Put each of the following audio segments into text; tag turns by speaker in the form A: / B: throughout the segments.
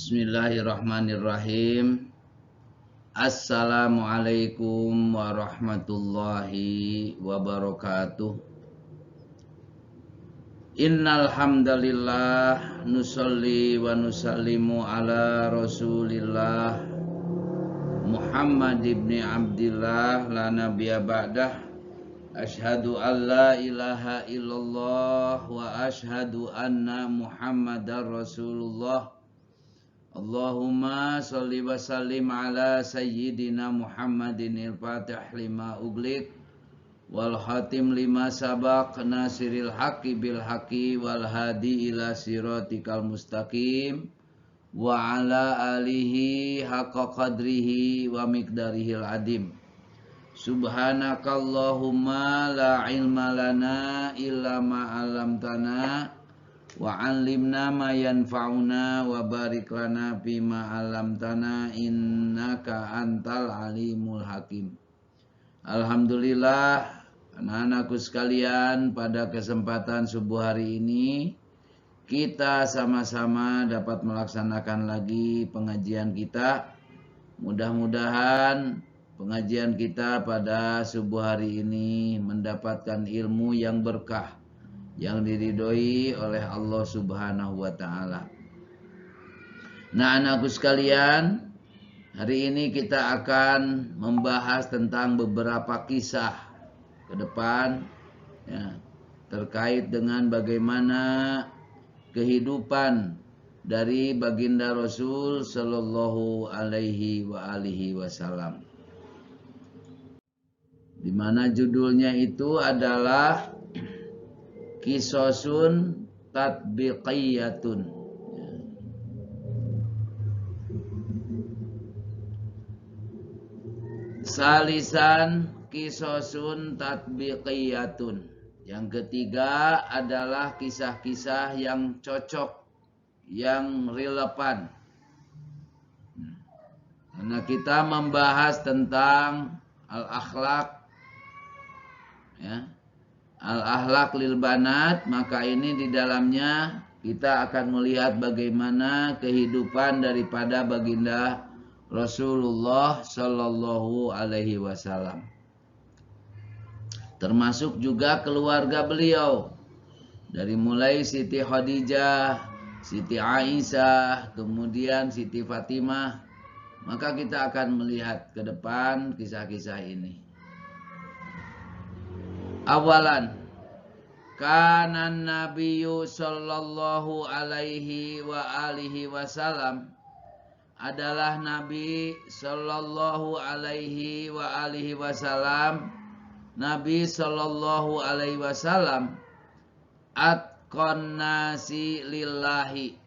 A: Bismillahirrahmanirrahim. Assalamualaikum warahmatullahi wabarakatuh. Innal hamdalillah nusolli wa nusallimu ala Rasulillah Muhammad ibni Abdillah la nabiyya ba'dah. Asyhadu an la ilaha illallah wa asyhadu anna Muhammadar Rasulullah. Allahumma sholli wa sallim ala sayyidina Muhammadin il-fatih lima ughliq wal khatim lima sabaq nasiril haqqi bil haqqi wal hadi ila siratikal mustaqim wa ala alihi haqqa qadrihi wa miqdarihil adim. Subhanakallahumma la ilma lana illa ma 'allamtana wa 'allimna ma yanfa'una wa barik lana fima 'allamtana innaka antal alimul hakim. Alhamdulillah, anak-anakku sekalian, pada kesempatan subuh hari ini kita sama-sama dapat melaksanakan lagi pengajian kita. Mudah-mudahan pengajian kita pada subuh hari ini mendapatkan ilmu yang berkah, yang diridhoi oleh Allah Subhanahu wa ta'ala. Nah, anakku sekalian, hari ini kita akan membahas tentang beberapa kisah ke depan ya, terkait dengan bagaimana kehidupan dari baginda Rasul sallallahu alaihi wasallam. Di mana judulnya itu adalah Qisasun tatbiqiyatun. Salisan qisasun tatbiqiyatun. Yang ketiga adalah kisah-kisah yang cocok, yang relevan. Karena kita membahas tentang al-akhlaq ya, al-akhlaq lil banat, maka ini di dalamnya kita akan melihat bagaimana kehidupan daripada baginda Rasulullah sallallahu alaihi wasallam. Termasuk juga keluarga beliau. Dari mulai Siti Khadijah, Siti Aisyah, kemudian Siti Fatimah. Maka kita akan melihat ke depan kisah-kisah ini. Awalan, kana nabiyyu sallallahu alaihi wasallam, adalah Nabi sallallahu alaihi wasallam, Nabi sallallahu alaihi wasallam atqan nasi lillahi.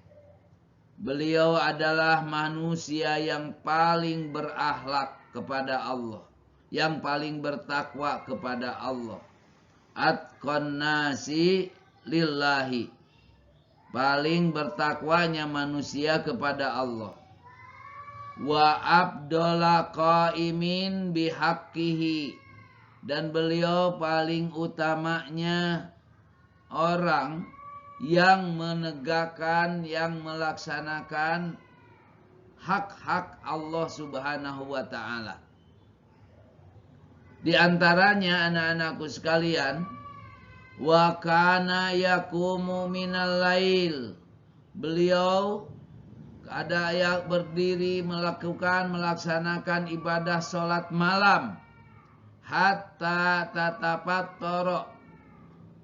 A: Beliau adalah manusia yang paling berakhlak kepada Allah, yang paling bertakwa kepada Allah. Atqan nasi lillahi, paling bertakwanya manusia kepada Allah. Wa abdola qaimin bihaqqihi, dan beliau paling utamanya orang yang menegakkan, yang melaksanakan hak-hak Allah Subhanahu wa ta'ala. Di antaranya anak-anakku sekalian, wa kana yaqumu minal lail, beliau ada yang berdiri melaksanakan ibadah sholat malam, hatta tatapattara,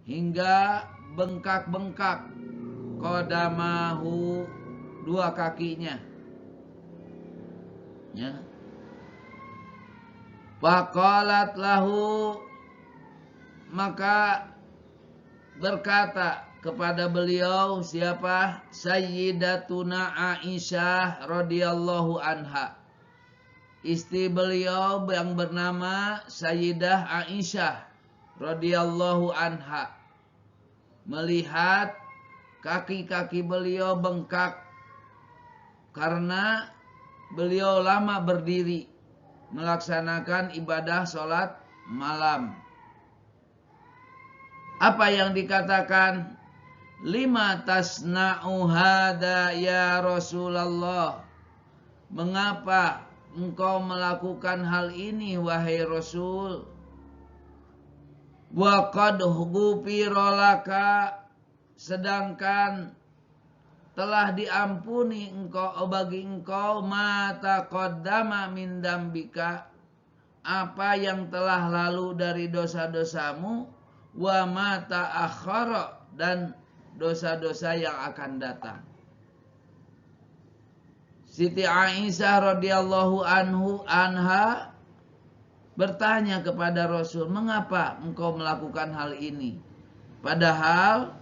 A: hingga bengkak-bengkak qadamahu, dua kakinya ya. Faqalat lahu, maka berkata kepada beliau siapa? Sayyidatuna Aisyah radhiyallahu anha. Istri beliau yang bernama Sayyidah Aisyah radhiyallahu anha melihat kaki-kaki beliau bengkak karena beliau lama berdiri melaksanakan ibadah sholat malam. Apa yang dikatakan? Lima tasna'u hada ya Rasulullah. Mengapa engkau melakukan hal ini wahai Rasul? Wa qad ghufira laka, sedangkan telah diampuni bagi engkau ma taqaddama min dambika, apa yang telah lalu dari dosa-dosamu, wa ma ta'akhkhara, dan dosa-dosa yang akan datang. Siti Aisyah radhiyallahu anha bertanya kepada Rasul, mengapa engkau melakukan hal ini? Padahal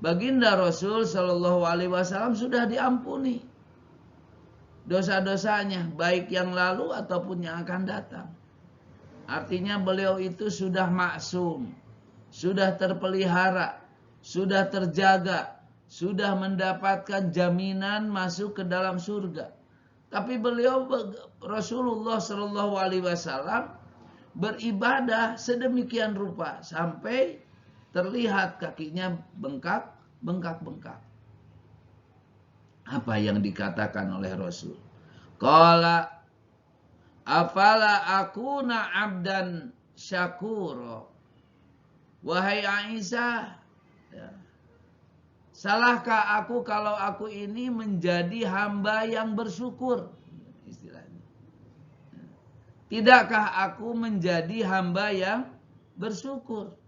A: baginda Rasul Shallallahu Alaihi Wasallam sudah diampuni dosa-dosanya, baik yang lalu ataupun yang akan datang. Artinya beliau itu sudah maksum, sudah terpelihara, sudah terjaga, sudah mendapatkan jaminan masuk ke dalam surga. Tapi beliau Rasulullah Shallallahu Alaihi Wasallam beribadah sedemikian rupa sampai terlihat kakinya bengkak. Apa yang dikatakan oleh Rasul? Qala afala akuna abdan syakura. Wahai Aisyah, ya, salahkah aku kalau aku ini menjadi hamba yang bersyukur? Istilahnya. Tidakkah aku menjadi hamba yang bersyukur?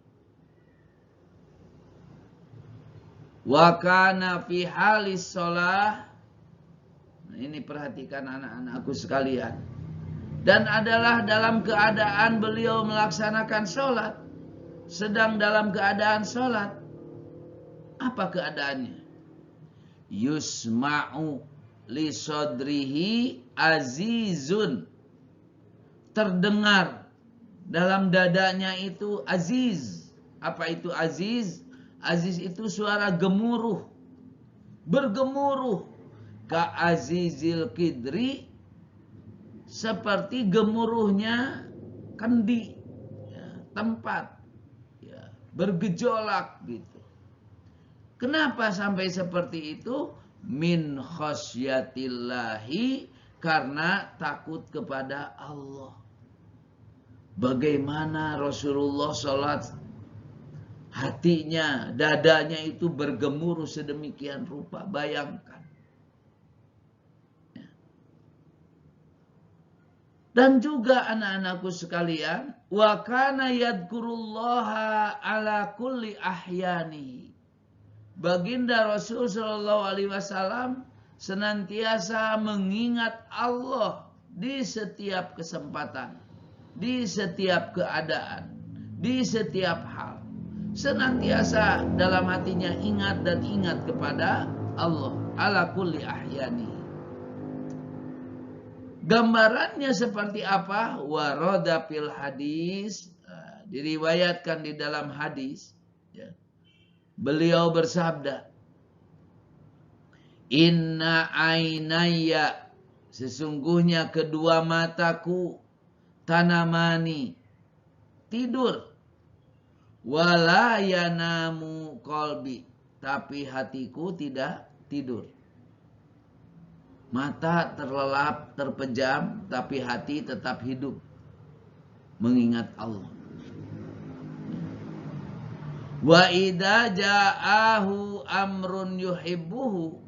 A: Wa kana fi halis shalah. Nah, ini perhatikan anak-anakku sekalian. Dan adalah dalam keadaan beliau melaksanakan sholat. Sedang dalam keadaan sholat. Apa keadaannya? Yusma'u li sodrihi azizun. Terdengar dalam dadanya itu aziz. Apa itu aziz? Aziz itu suara gemuruh, bergemuruh. Ka azizil kidri, seperti gemuruhnya kendi, ya, tempat, ya, bergejolak gitu. Kenapa sampai seperti itu? Min khasyatillahi, karena takut kepada Allah. Bagaimana Rasulullah sholat, hatinya, dadanya itu bergemuruh sedemikian rupa. Bayangkan. Dan juga anak-anakku sekalian, wa kana yadhkurullaha ala kulli ahyani. Baginda Rasul sallallahu alaihi wasallam senantiasa mengingat Allah di setiap kesempatan, di setiap keadaan, di setiap hal. Senantiasa dalam hatinya ingat dan ingat kepada Allah ala kulli ahyani. Gambarannya seperti apa? Warada fil hadis, diriwayatkan di dalam hadis, ya. Beliau bersabda, inna ainaya, sesungguhnya kedua mataku, tanamani, tidur. Wala yanamu qalbi, tapi hatiku tidak tidur. Mata terlelap, terpejam, tapi hati tetap hidup mengingat Allah. Wa idza ja'ahu amrun yuhibbuhu,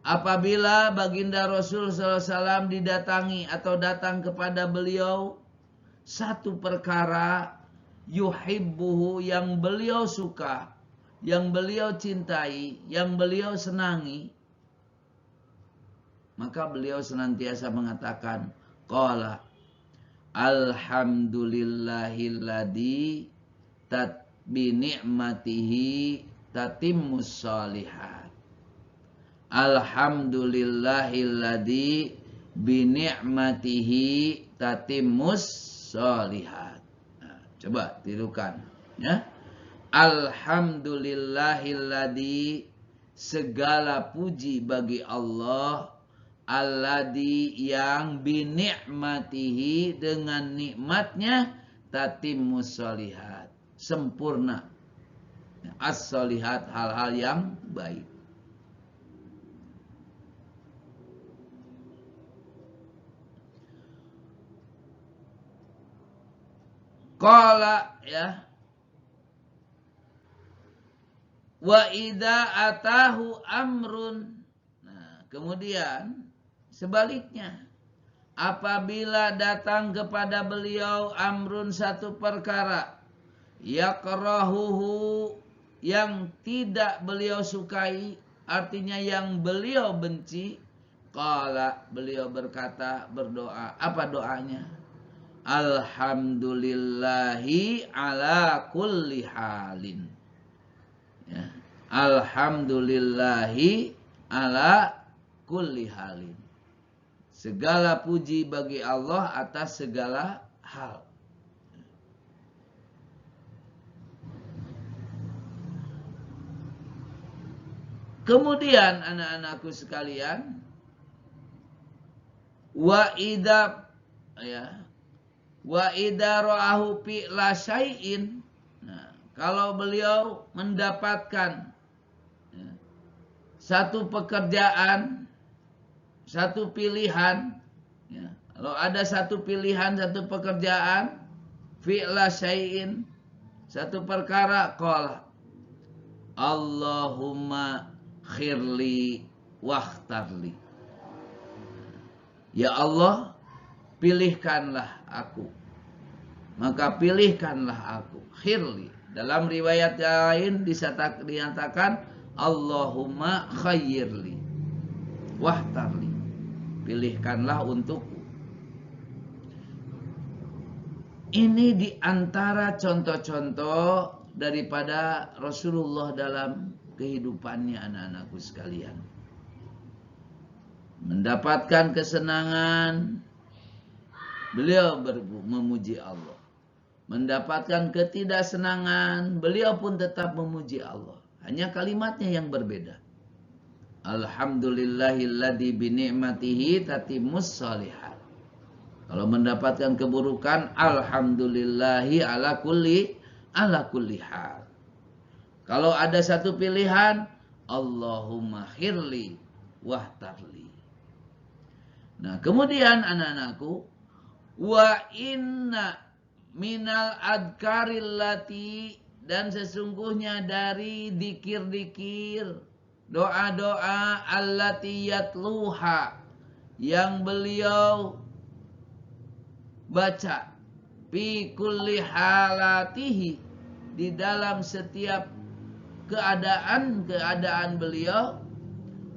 A: apabila baginda Rasul SAW didatangi atau datang kepada beliau satu perkara, yuhibbuhu, yang beliau suka, yang beliau cintai, yang beliau senangi, maka beliau senantiasa mengatakan, qala alhamdulillahilladzi bi ni'matihi tatimmus shalihat. Alhamdulillahilladzi bi ni'matihi tatimmus shalihat. Nah, coba tirukan, ya. Alhamdulillahilladzi, segala puji bagi Allah, alladzi, yang bi ni'matihi, dengan nikmatnya, tatimmus shalihat, sempurna As-solihat, hal-hal yang baik. Qala ya, wa idza atahu amrun. Nah, kemudian sebaliknya, apabila datang kepada beliau amrun, satu perkara, yakrahuhu, yang tidak beliau sukai, artinya yang beliau benci, qala, beliau berkata, berdoa. Apa doanya? Alhamdulillahi ala kulli halin. Ya. Alhamdulillahi ala kulli halin. Segala puji bagi Allah atas segala hal. Kemudian anak-anakku sekalian, wa idza ya, wa idza ra'ahu fi la syai'in. Nah, kalau beliau mendapatkan satu pekerjaan, satu pilihan, ya, kalau ada satu pilihan, satu pekerjaan, fi la syai'in, satu perkara, qala Allahumma khirli wakhtarli. Ya Allah, pilihkanlah aku, maka pilihkanlah aku. Khirli, dalam riwayat lain dinyatakan Allahumma khayyirli wahtarli, pilihkanlah untukku. Ini diantara contoh-contoh daripada Rasulullah dalam kehidupannya, anak-anakku sekalian. Mendapatkan kesenangan, beliau memuji Allah. Mendapatkan ketidaksenangan, beliau pun tetap memuji Allah. Hanya kalimatnya yang berbeda. Alhamdulillahilladzi bini'matihi tatimmus shalihat. Kalau mendapatkan keburukan, alhamdulillahi ala kulli hal. Kalau ada satu pilihan, Allahumma khirli wahtarli. Nah, kemudian anak-anakku, wa inna minal adkaril lati, dan sesungguhnya dari dikir-dikir, doa-doa allati yatluha, yang beliau baca, fi kulli halatihi, di dalam setiap keadaan beliau,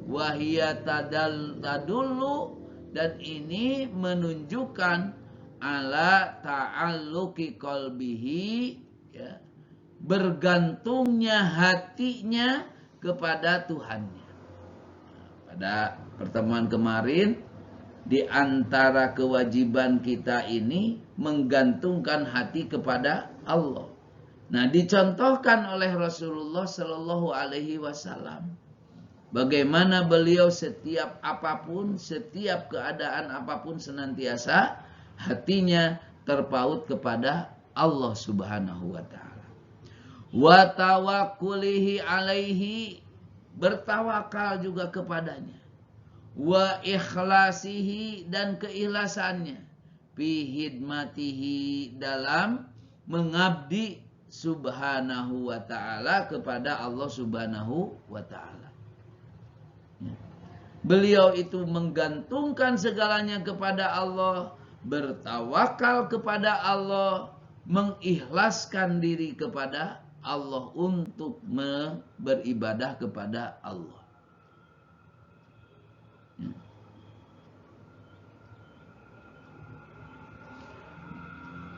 A: wahiyya tadullu, dan ini menunjukkan ala ta'alluqi qalbihi, ya, bergantungnya hatinya kepada Tuhannya. Pada pertemuan kemarin, di antara kewajiban kita ini menggantungkan hati kepada Allah. Nah, dicontohkan oleh Rasulullah Shallallahu Alaihi Wasallam bagaimana beliau setiap apapun, setiap keadaan apapun, senantiasa hatinya terpaut kepada Allah Subhanahu wa taala. Wa tawakkulihi alaihi, bertawakal juga kepadanya. Wa ikhlasihi, dan keikhlasannya. Fi hidmatihi, dalam mengabdi Subhanahu wa ta'ala kepada Allah Subhanahu wa ta'ala. Beliau itu menggantungkan segalanya kepada Allah, bertawakal kepada Allah, mengikhlaskan diri kepada Allah untuk beribadah kepada Allah.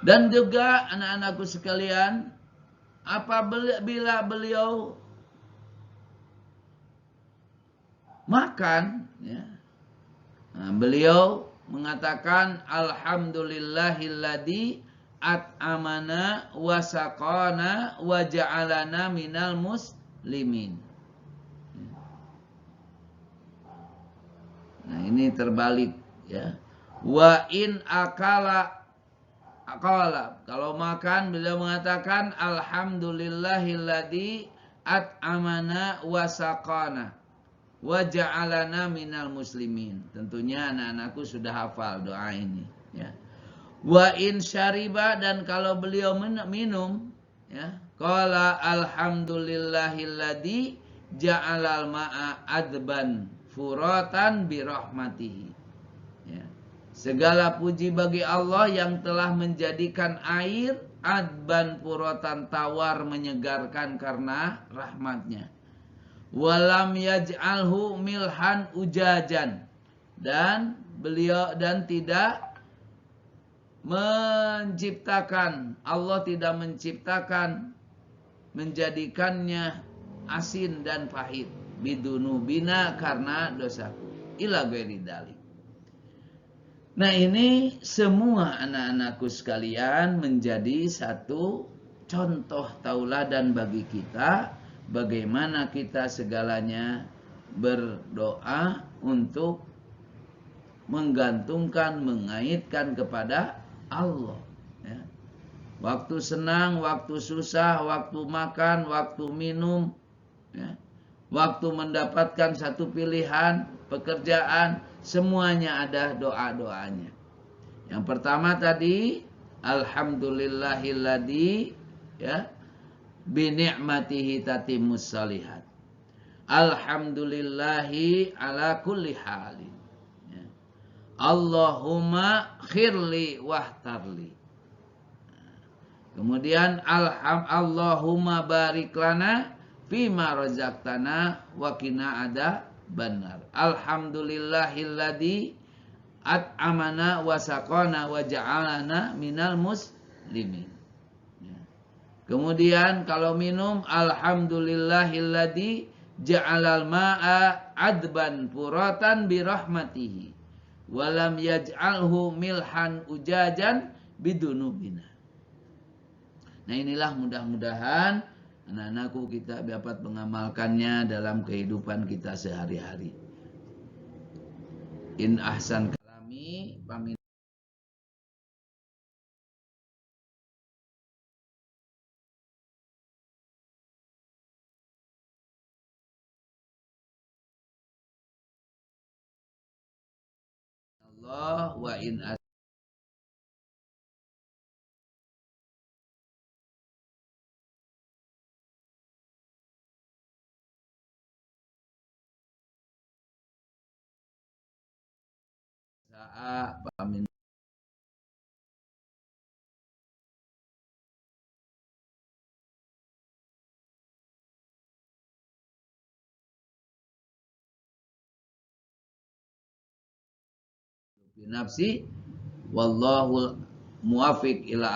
A: Dan juga anak-anakku sekalian, apabila beliau makan, ya, nah, beliau mengatakan alhamdulillahilladzi at'amana wa saqana wa ja'alana minal muslimin. Nah, ini terbalik, ya. Wa in akala, kalau makan beliau mengatakan alhamdulillahilladzi at'amana wa saqana wa ja'alana minal muslimin. Tentunya anak-anakku sudah hafal doa ini, ya. Wa in syariba, dan kalau beliau minum, ya, qala alhamdulillahilladzi ja'alal ma'a adban furatan bi rahmatihi. Ya. Segala puji bagi Allah yang telah menjadikan air adban furatan tawar menyegarkan karena rahmatnya. Walam yaj'alhu milhan ujajan, dan beliau tidak menciptakan, Allah tidak menciptakan, menjadikannya asin dan pahit, bidunubina, karena dosaku, ila ghairi dzalik. Nah, ini semua anak-anakku sekalian menjadi satu contoh tauladan bagi kita, bagaimana kita segalanya berdoa untuk menggantungkan, mengaitkan kepada Allah, ya. Waktu senang, waktu susah, waktu makan, waktu minum, ya. Waktu mendapatkan satu pilihan pekerjaan, semuanya ada doa-doanya. Yang pertama tadi, alhamdulillahilladzi, ya, bi ni'matihi tatimmus shalihat. Alhamdulillahi ala kulli halin. Ya. Allahumma khirli wahtarli. Kemudian Allahumma barik lana fima razaqtana wa qina adzabannar. Alhamdulillahilladzi at'amana wa saqana wa ja'alana minal muslimin. Ya. Kemudian kalau minum, alhamdulillahilladzi ja'alal ma'a adban furatan bi rahmatihi wa lam yaj'alhu milhan ujajan bidunubina. Nah, inilah mudah-mudahan anak-anakku kita dapat mengamalkannya dalam kehidupan kita sehari-hari. In ahsan kalami pamit. Allah wa in asaa pamit. Binafsi wallahul muwafiq ila